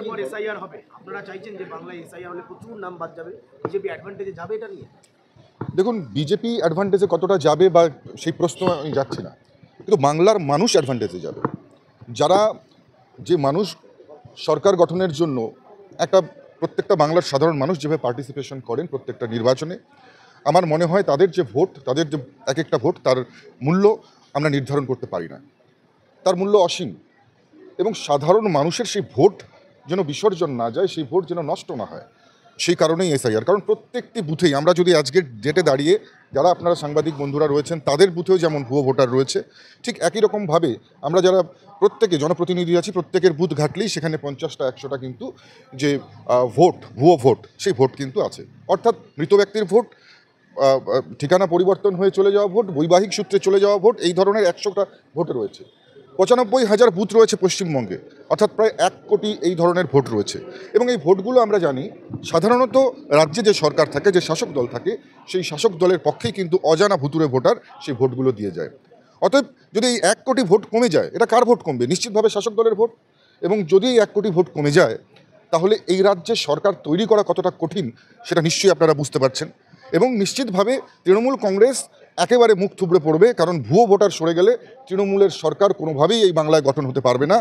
লোকসভার পর এসআইআর হবে, আপনারা চাইছেন যে বাংলায় এসআইআর হলে প্রচুর নাম বাদ যাবে, বিজেপি অ্যাডভান্টেজে যাবে এটা নিয়ে? দেখুন, বিজেপি অ্যাডভান্টেজে কতটা যাবে বা সেই প্রশ্ন আমি যাচ্ছি না, কিন্তু বাংলার মানুষ অ্যাডভান্টেজে যাবে। যারা যে মানুষ সরকার গঠনের জন্য একটা প্রত্যেকটা বাংলার সাধারণ মানুষ যেভাবে পার্টিসিপেশন করেন প্রত্যেকটা নির্বাচনে, আমার মনে হয় তাদের যে ভোট, তাদের যে এক একটা ভোট, তার মূল্য আমরা নির্ধারণ করতে পারি না। তার মূল্য অসীম, এবং সাধারণ মানুষের সেই ভোট যেন বিসর্জন না যায়, সেই ভোট যেন নষ্ট না হয়, সেই কারণেই এসআইআর। কারণ প্রত্যেকটি বুথেই আমরা যদি আজকের ডেটে দাঁড়িয়ে যারা আপনারা সাংবাদিক বন্ধুরা রয়েছেন তাদের বুথেও যেমন ভুয়ো ভোটার রয়েছে, ঠিক একই রকমভাবে আমরা যারা প্রত্যেকে জনপ্রতিনিধি আছি প্রত্যেকের বুথ ঘাটলেই সেখানে 50টা 100টা কিন্তু যে ভোট, ভুয়ো ভোট, সেই ভোট কিন্তু আছে। অর্থাৎ মৃত ব্যক্তির ভোট, ঠিকানা পরিবর্তন হয়ে চলে যাওয়া ভোট, বৈবাহিক সূত্রে চলে যাওয়া ভোট, এই ধরনের 100টা ভোট রয়েছে। 95,000 বুথ রয়েছে পশ্চিমবঙ্গে, অর্থাৎ প্রায় 1 কোটি এই ধরনের ভোট রয়েছে। এবং এই ভোটগুলো আমরা জানি সাধারণত রাজ্যে যে সরকার থাকে, যে শাসক দল থাকে, সেই শাসক দলের পক্ষেই কিন্তু অজানা ভুতুরে ভোটার সেই ভোটগুলো দিয়ে যায়। অতএব যদি এই 1 কোটি ভোট কমে যায়, এটা কার ভোট কমবে? নিশ্চিতভাবে শাসক দলের ভোট। এবং যদি এই 1 কোটি ভোট কমে যায়, তাহলে এই রাজ্যে সরকার তৈরি করা কতটা কঠিন সেটা নিশ্চয়ই আপনারা বুঝতে পারছেন। এবং নিশ্চিতভাবে তৃণমূল কংগ্রেস একেবারে মুখ থুবড়ে পড়বে, কারণ ভুয়ো ভোটার সরে গেলে তৃণমূলের সরকার কোনোভাবেই এই বাংলায় গঠন হতে পারবে না।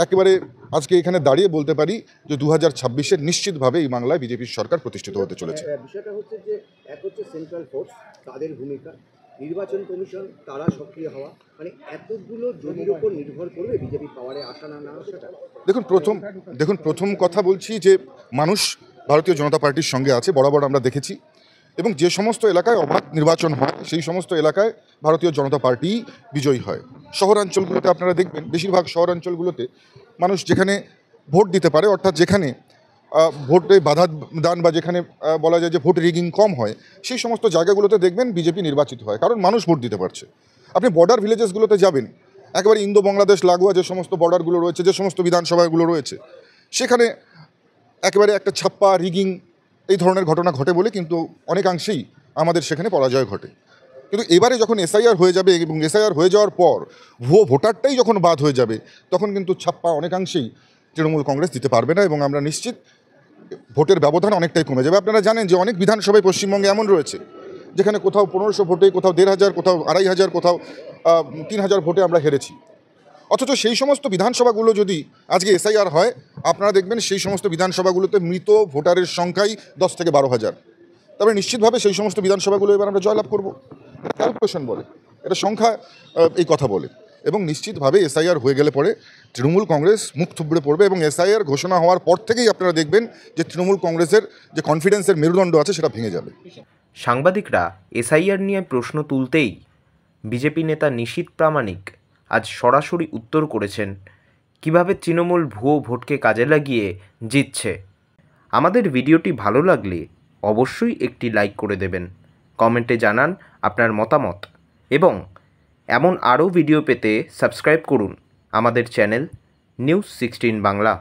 একেবারে আজকে এখানে দাঁড়িয়ে বলতে পারি যে 2026-এ নিশ্চিতভাবে এই বাংলায় বিজেপির সরকার প্রতিষ্ঠিত হতে চলেছে। বিষয়টা হচ্ছে যে এক হচ্ছে সেন্ট্রাল ফোর্স, তাদের ভূমিকা, নির্বাচন কমিশন তারা সক্রিয় হওয়া, মানে এতগুলো জমির উপর নির্ভর করবে বিজেপি পাওয়ারে আসা না আসাটা। দেখুন প্রথম কথা বলছি যে মানুষ ভারতীয় জনতা পার্টির সঙ্গে আছে, বরাবর আমরা দেখেছি। এবং যে সমস্ত এলাকায় অবাধ নির্বাচন হয় সেই সমস্ত এলাকায় ভারতীয় জনতা পার্টি বিজয়ী হয়। শহরাঞ্চলগুলোতে আপনারা দেখবেন, বেশিরভাগ শহরাঞ্চলগুলোতে মানুষ যেখানে ভোট দিতে পারে, অর্থাৎ যেখানে ভোটে বাধা দান বা যেখানে বলা যায় যে ভোট রিগিং কম হয়, সেই সমস্ত জায়গাগুলোতে দেখবেন বিজেপি নির্বাচিত হয়, কারণ মানুষ ভোট দিতে পারছে। আপনি বর্ডার ভিলেজেসগুলোতে যাবেন, একেবারে ইন্দো বাংলাদেশ লাগোয়া যে সমস্ত বর্ডারগুলো রয়েছে, যে সমস্ত বিধানসভাগুলো রয়েছে, সেখানে একেবারে একটা ছাপ্পা রিগিং এই ধরনের ঘটনা ঘটে বলে কিন্তু অনেকাংশেই আমাদের সেখানে পরাজয় ঘটে। কিন্তু এবারে যখন এসআইআর হয়ে যাবে এবং এসআইআর হয়ে যাওয়ার পর ভুয়ো ভোটারটাই যখন বাদ হয়ে যাবে, তখন কিন্তু ছাপ্পা অনেকাংশেই তৃণমূল কংগ্রেস দিতে পারবে না, এবং আমরা নিশ্চিত ভোটের ব্যবধান অনেকটাই কমে যাবে। আপনারা জানেন যে অনেক বিধানসভায় পশ্চিমবঙ্গে এমন রয়েছে যেখানে কোথাও 1500 ভোটে, কোথাও 1500, কোথাও 2500, কোথাও 3000 ভোটে আমরা হেরেছি। অথচ সেই সমস্ত বিধানসভাগুলো যদি আজকে এসআইআর হয়, আপনারা দেখবেন সেই সমস্ত বিধানসভাগুলোতে মৃত ভোটারের সংখ্যাই 10 থেকে 12,000। তবে নিশ্চিতভাবে সেই সমস্ত বিধানসভাগুলো এবার আমরা জয়লাভ করব। ক্যালকুলেশন বলে, এটা সংখ্যা এই কথা বলে। এবং নিশ্চিতভাবে এসআইআর হয়ে গেলে পরে তৃণমূল কংগ্রেস মুখ থুবড়ে পড়বে, এবং এসআইআর ঘোষণা হওয়ার পর থেকেই আপনারা দেখবেন যে তৃণমূল কংগ্রেসের যে কনফিডেন্সের মেরুদণ্ড আছে সেটা ভেঙে যাবে। সাংবাদিকরা এসআইআর নিয়ে প্রশ্ন তুলতেই বিজেপি নেতা নিশীথ প্রামাণিক আজ সরাসরি উত্তর করেছেন কিভাবে তৃণমূল ভুয়ো ভোটকে কাজে লাগিয়ে জিতছে। আমাদের ভিডিওটি ভালো লাগলে অবশ্যই একটি লাইক করে দেবেন, কমেন্টে জানান আপনার মতামত, এবং এমন আরও ভিডিও পেতে সাবস্ক্রাইব করুন আমাদের চ্যানেল নিউজ 16 বাংলা।